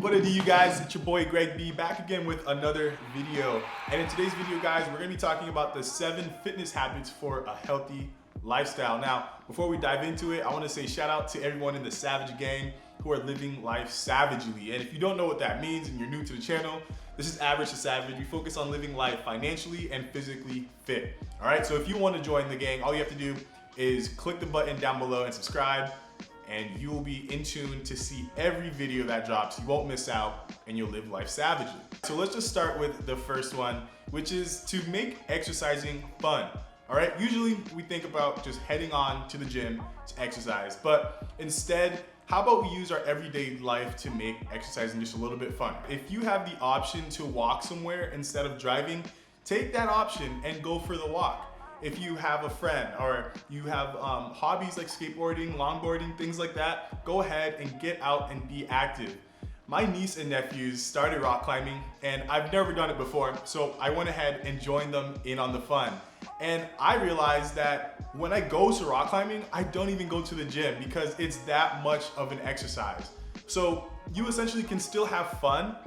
What it do, you guys? It's your boy Greg B back again with another video. And in today's video, guys, we're gonna be talking about the 7 fitness habits for a healthy lifestyle. Now, before we dive into it, I wanna say shout out to everyone in the Savage Gang who are living life savagely. And if you don't know what that means and you're new to the channel, this is Average to Savage. We focus on living life financially and physically fit. All right, so if you wanna join the gang, all you have to do is click the button down below and subscribe, and you will be in tune to see every video that drops. You won't miss out and you'll live life savagely. So let's just start with the first one, which is to make exercising fun. All right, usually we think about just heading on to the gym to exercise, but instead, how about we use our everyday life to make exercising just a little bit fun? If you have the option to walk somewhere instead of driving, take that option and go for the walk. If you have a friend or you have hobbies like skateboarding, longboarding, things like that, go ahead and get out and be active. My niece and nephews started rock climbing and I've never done it before, so I went ahead and joined them in on the fun. And I realized that when I go to rock climbing, I don't even go to the gym because it's that much of an exercise. So you essentially can still have fun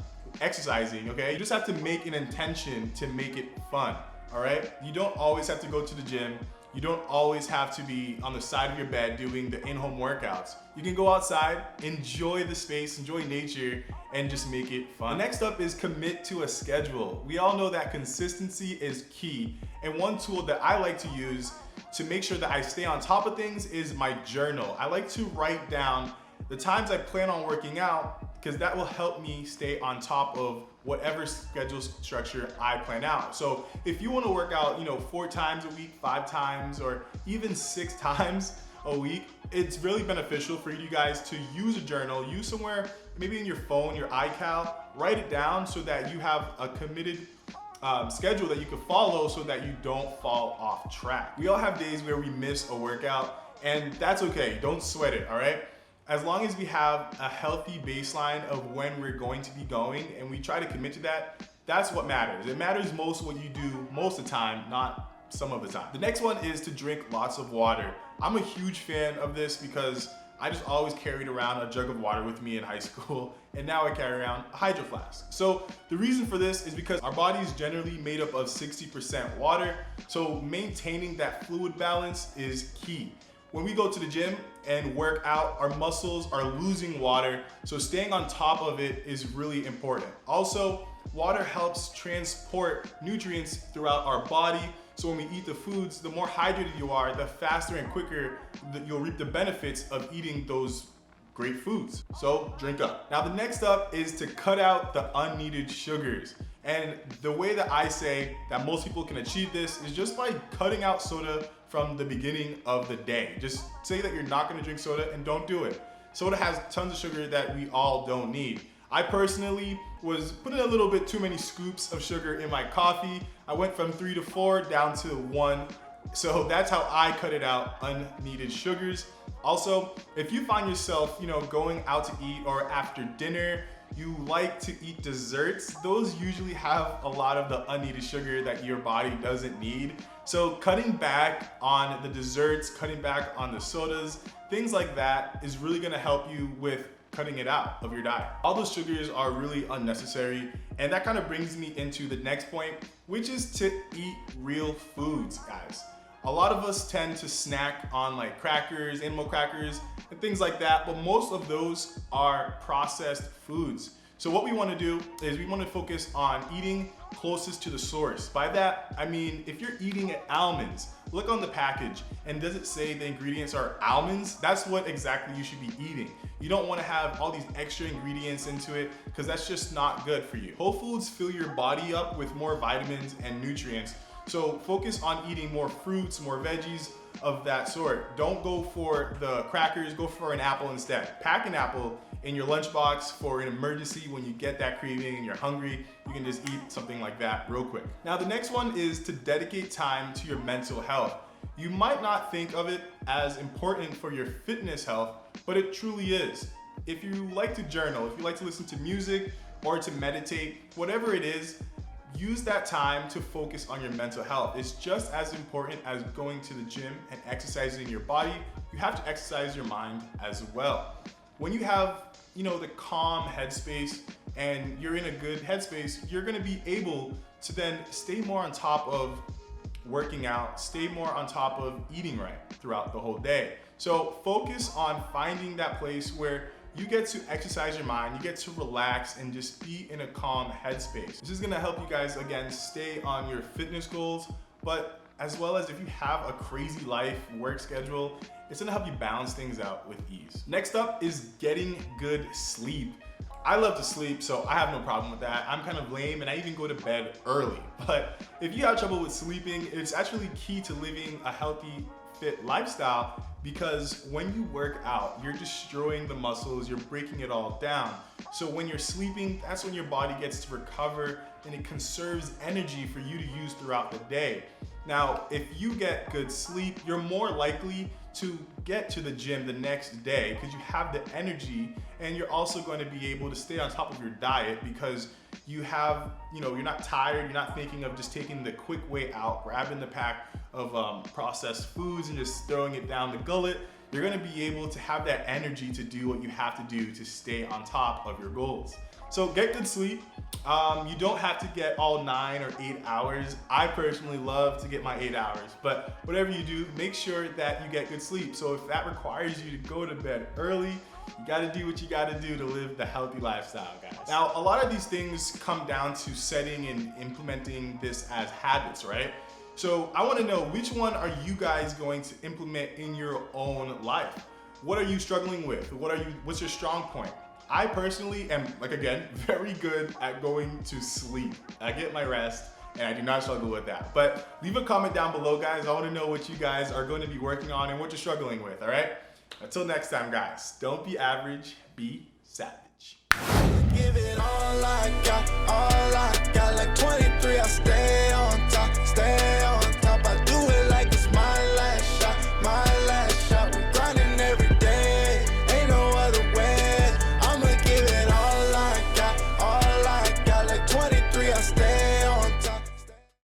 exercising, okay? You just have to make an intention to make it fun. All right, you don't always have to go to the gym. You don't always have to be on the side of your bed doing the in-home workouts. You can go outside, enjoy the space, enjoy nature, and just make it fun. Next up is commit to a schedule. We all know that consistency is key. And one tool that I like to use to make sure that I stay on top of things is my journal. I like to write down the times I plan on working out because that will help me stay on top of whatever schedule structure I plan out. So if you want to work out, 4 times a week, 5 times, or even 6 times a week, it's really beneficial for you guys to use a journal, use somewhere, maybe in your phone, your iCal, write it down so that you have a committed schedule that you can follow so that you don't fall off track. We all have days where we miss a workout, and that's okay. Don't sweat it, all right? As long as we have a healthy baseline of when we're going to be going and we try to commit to that, that's what matters. It matters most what you do most of the time, not some of the time. The next one is to drink lots of water. I'm a huge fan of this because I just always carried around a jug of water with me in high school, and now I carry around a hydro flask. So the reason for this is because our body is generally made up of 60% water, so maintaining that fluid balance is key. When we go to the gym and work out, our muscles are losing water, so staying on top of it is really important. Also, water helps transport nutrients throughout our body, so when we eat the foods, the more hydrated you are, the faster and quicker you'll reap the benefits of eating those great foods. So drink up. Now the next up is to cut out the unneeded sugars. And the way that I say that most people can achieve this is just by cutting out soda from the beginning of the day. Just say that you're not gonna drink soda and don't do it. Soda has tons of sugar that we all don't need. I personally was putting a little bit too many scoops of sugar in my coffee. I went from 3 to 4 down to 1. So that's how I cut it out, unneeded sugars. Also, if you find yourself, going out to eat or after dinner, you like to eat desserts, those usually have a lot of the unneeded sugar that your body doesn't need. So cutting back on the desserts, cutting back on the sodas, things like that is really gonna help you with cutting it out of your diet. All those sugars are really unnecessary, and that kind of brings me into the next point, which is to eat real foods, guys. A lot of us tend to snack on like crackers, animal crackers, and things like that, but most of those are processed foods. So what we want to do is we want to focus on eating closest to the source. By that, I mean, if you're eating almonds, look on the package, and does it say the ingredients are almonds? That's what exactly you should be eating. You don't want to have all these extra ingredients into it because that's just not good for you. Whole foods fill your body up with more vitamins and nutrients. So focus on eating more fruits, more veggies of that sort. Don't go for the crackers, go for an apple instead. Pack an apple in your lunchbox for an emergency when you get that craving and you're hungry. You can just eat something like that real quick. Now the next one is to dedicate time to your mental health. You might not think of it as important for your fitness health, but it truly is. If you like to journal, if you like to listen to music or to meditate, whatever it is, use that time to focus on your mental health. It's just as important as going to the gym and exercising your body. You have to exercise your mind as well. When you have the calm headspace and you're in a good headspace, you're gonna be able to then stay more on top of working out, stay more on top of eating right throughout the whole day. So focus on finding that place where you get to exercise your mind, you get to relax and just be in a calm headspace. This is gonna help you guys, again, stay on your fitness goals, but as well as if you have a crazy life, work schedule, it's gonna help you balance things out with ease. Next up is getting good sleep. I love to sleep, so I have no problem with that. I'm kind of lame and I even go to bed early. But if you have trouble with sleeping, it's actually key to living a healthy, fit lifestyle, because when you work out, you're destroying the muscles, you're breaking it all down. So when you're sleeping, that's when your body gets to recover and it conserves energy for you to use throughout the day. Now, if you get good sleep, you're more likely to get to the gym the next day because you have the energy, and you're also going to be able to stay on top of your diet because you have, you're not tired, you're not thinking of just taking the quick way out, grabbing the pack of processed foods and just throwing it down the gullet. You're gonna be able to have that energy to do what you have to do to stay on top of your goals. So get good sleep. You don't have to get all 9 or 8 hours. I personally love to get my 8 hours, but whatever you do, make sure that you get good sleep. So if that requires you to go to bed early, you gotta do what you gotta do to live the healthy lifestyle, guys. Now, a lot of these things come down to setting and implementing this as habits, right? So I wanna know, which one are you guys going to implement in your own life? What are you struggling with? What's your strong point? I personally am, again, very good at going to sleep. I get my rest and I do not struggle with that. But leave a comment down below, guys. I wanna know what you guys are going to be working on and what you're struggling with, all right? Until next time, guys, don't be average, be savage. Give it all.